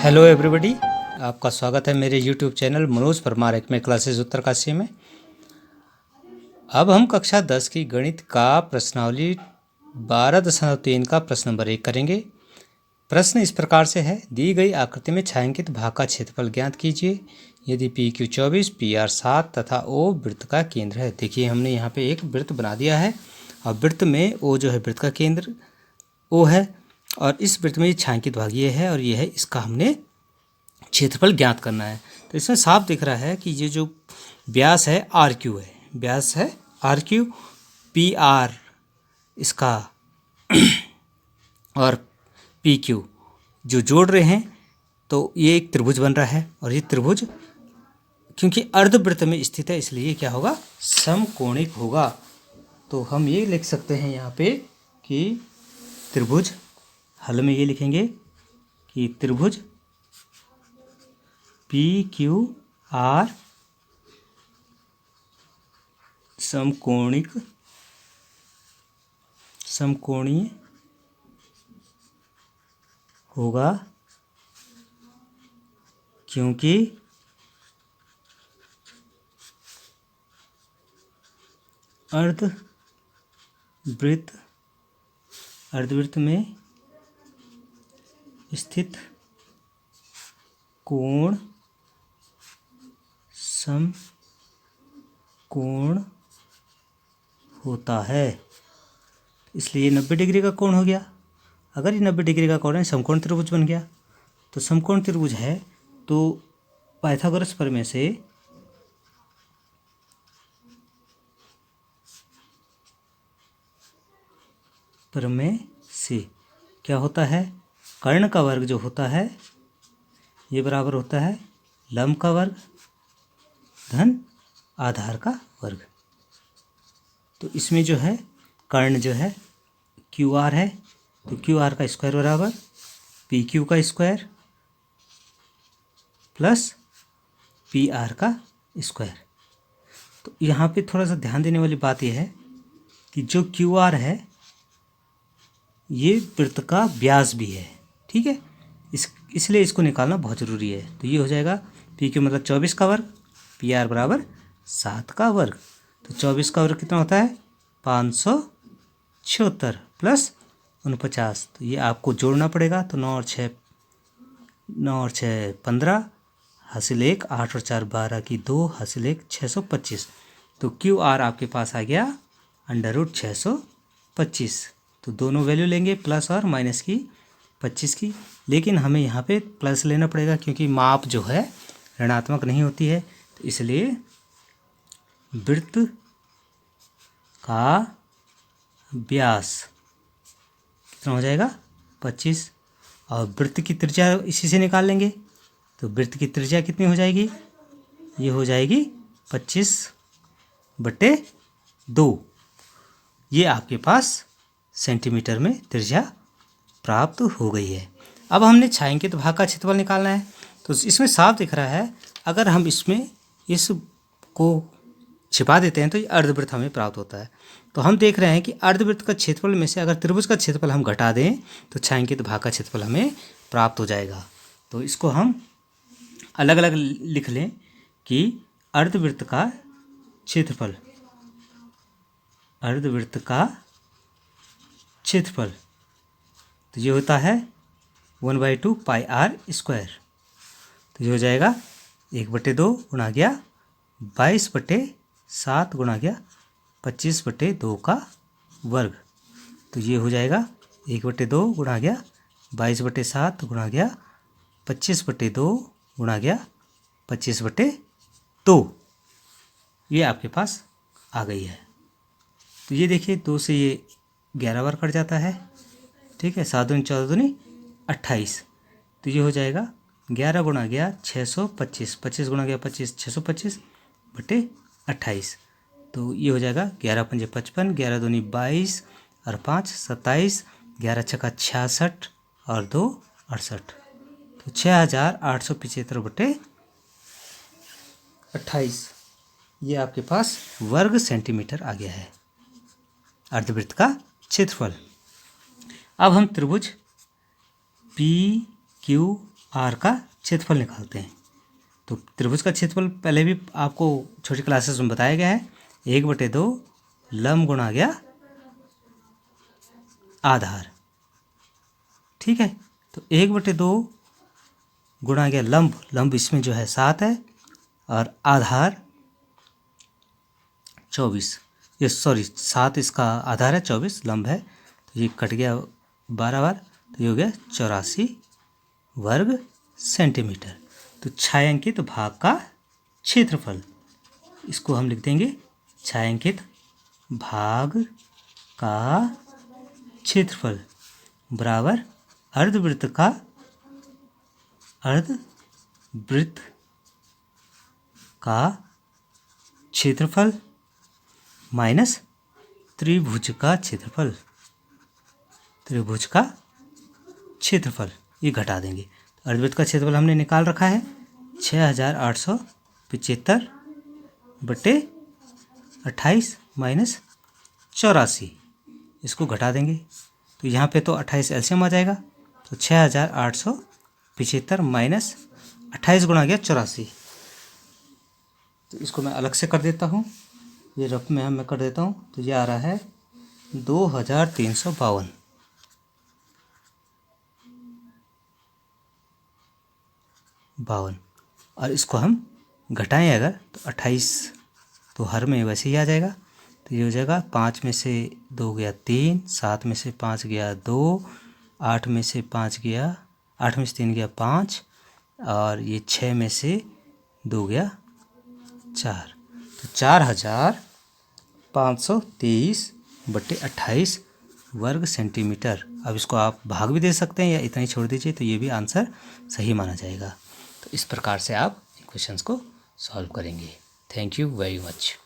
Hello everybody, आपका स्वागत है मेरे यूट्यूब चैनल मनोज परमार एकमे क्लासेस उत्तरकाशी में। अब हम कक्षा 10 की गणित का प्रश्नावली 12.3 का प्रश्न नंबर 1 करेंगे। प्रश्न इस प्रकार से है, दी गई आकृति में छायांकित भाग का क्षेत्रफल ज्ञात कीजिए यदि PQ 24, PR 7 तथा O वृत्त का केंद्र है। देखिए हमने यहाँ पे एक वृत्त बना दिया है और वृत्त में O जो है वृत्त का केंद्र O है और इस वृत्त में ये छायांकित भाग ये है और ये है, इसका हमने क्षेत्रफल ज्ञात करना है। तो इसमें साफ दिख रहा है कि ये जो व्यास है RQ है, व्यास है RQ, PR इसका और PQ जो जोड़ रहे हैं तो ये एक त्रिभुज बन रहा है और ये त्रिभुज क्योंकि अर्धवृत्त में स्थित है इसलिए क्या होगा, समकोणिक होगा। तो हम ये लिख सकते हैं यहाँ पे कि त्रिभुज, हल में ये लिखेंगे कि त्रिभुज PQR समकोणीय होगा क्योंकि अर्धवृत्त में स्थित कोण समकोण होता है, इसलिए 90 डिग्री का कोण हो गया। अगर ये 90 डिग्री का कोण है, समकोण त्रिभुज बन गया। तो समकोण त्रिभुज है तो पाइथागोरस प्रमेय से क्या होता है, कर्ण का वर्ग जो होता है ये बराबर होता है लंब का वर्ग धन आधार का वर्ग। तो इसमें जो है कर्ण जो है QR है तो QR का स्क्वायर बराबर PQ का स्क्वायर प्लस PR का स्क्वायर। तो यहाँ पे थोड़ा सा ध्यान देने वाली बात यह है कि जो QR है ये वृत्त का व्यास भी है, ठीक है, इसलिए इसको निकालना बहुत ज़रूरी है। तो ये हो जाएगा PQ मतलब 24 का वर्ग, PR बराबर 7 का वर्ग। तो 24 का वर्ग कितना होता है 576 प्लस 49। तो ये आपको जोड़ना पड़ेगा। तो 9 और 6 15, हासिल 1, 8 और 4 12 की 2, हासिल 1 625। तो QR आपके पास आ गया √625। तो दोनों वैल्यू लेंगे प्लस और माइनस की 25 की, लेकिन हमें यहाँ पे प्लस लेना पड़ेगा क्योंकि माप जो है ऋणात्मक नहीं होती है। तो इसलिए वृत्त का व्यास कितना हो जाएगा 25 और वृत्त की त्रिज्या इसी से निकाल लेंगे। तो वृत्त की त्रिज्या कितनी हो जाएगी, ये हो जाएगी 25/2। ये आपके पास सेंटीमीटर में त्रिज्या प्राप्त हो गई है। अब हमने छायांकित भाग का क्षेत्रफल निकालना है। तो इसमें साफ दिख रहा है, अगर हम इसमें इसको छिपा देते हैं तो ये अर्धवृत्त हमें प्राप्त होता है। तो हम देख रहे हैं कि अर्धवृत्त का क्षेत्रफल में से अगर त्रिभुज का क्षेत्रफल हम घटा दें तो छायांकित भाग का क्षेत्रफल हमें प्राप्त हो जाएगा। तो इसको हम अलग अलग लिख लें कि अर्धवृत्त का क्षेत्रफल, अर्धवृत्त का क्षेत्रफल तो ये होता है 1/2 πr स्क्वायर। तो ये हो जाएगा 1/2 गुणा गया 22/7 गुणा गया 25/2 का वर्ग। तो ये हो जाएगा 1/2 गुणा गया 22/7 गुणा गया 25/2 गुणा गया 25/2। ये आपके पास आ गई है। तो ये देखिए 2 से ये 11 बार कट जाता है, ठीक है, 7 दूनी 14 दूनी 28। तो ये हो जाएगा 11 गुणा गया 625, 25 गुणा गया 25 625/28। तो ये हो जाएगा 11 पंजे 55, 11 दूनी 22 और 5 27, 11 छक्का 66 और 2 68। तो 6875/28 ये आपके पास वर्ग सेंटीमीटर आ गया है अर्धवृत्त का क्षेत्रफल। अब हम त्रिभुज PQR आर का क्षेत्रफल निकालते हैं। तो त्रिभुज का क्षेत्रफल पहले भी आपको छोटी क्लासेस में बताया गया है, 1/2 लंब गुणा गया आधार। ठीक है, तो 1/2 गुणा गया लंब, लंब इसमें जो है 7 है, और आधार 24, ये सॉरी 7 इसका आधार है, 24 लंब है, तो ये कट गया 12 बार, तो ये हो गया 84 वर्ग सेंटीमीटर। तो छायांकित भाग का क्षेत्रफल, इसको हम लिख देंगे छायांकित भाग का क्षेत्रफल बराबर अर्धवृत्त का क्षेत्रफल माइनस त्रिभुज का क्षेत्रफल, त्रिभुज का क्षेत्रफल ये घटा देंगे। तो अर्धवृत्त का क्षेत्रफल हमने निकाल रखा है 6875 बटे 28 माइनस 84, इसको घटा देंगे। तो यहाँ पे तो 28 एलसीएम आ जाएगा, तो 6875 माइनस 28 गुणा गया 84, तो इसको मैं अलग से कर देता हूँ, ये रफ में मैं कर देता हूँ, तो ये आ रहा है 2352 और इसको हम घटाएं अगर तो 28 तो हर में वैसे ही आ जाएगा, तो ये हो जाएगा 5 में से 2 गया 3, 7 में से 5 गया 2, 8 में से 5 गया 8 में से 3 गया 5, और ये 6 में से 2 गया 4, तो 4523 बटे 28 वर्ग सेंटीमीटर। अब इसको आप भाग भी दे सकते हैं या इतना ही छोड़ दीजिए, तो ये भी आंसर सही माना जाएगा। तो इस प्रकार से आप क्वेश्चंस को सॉल्व करेंगे। Thank you very much.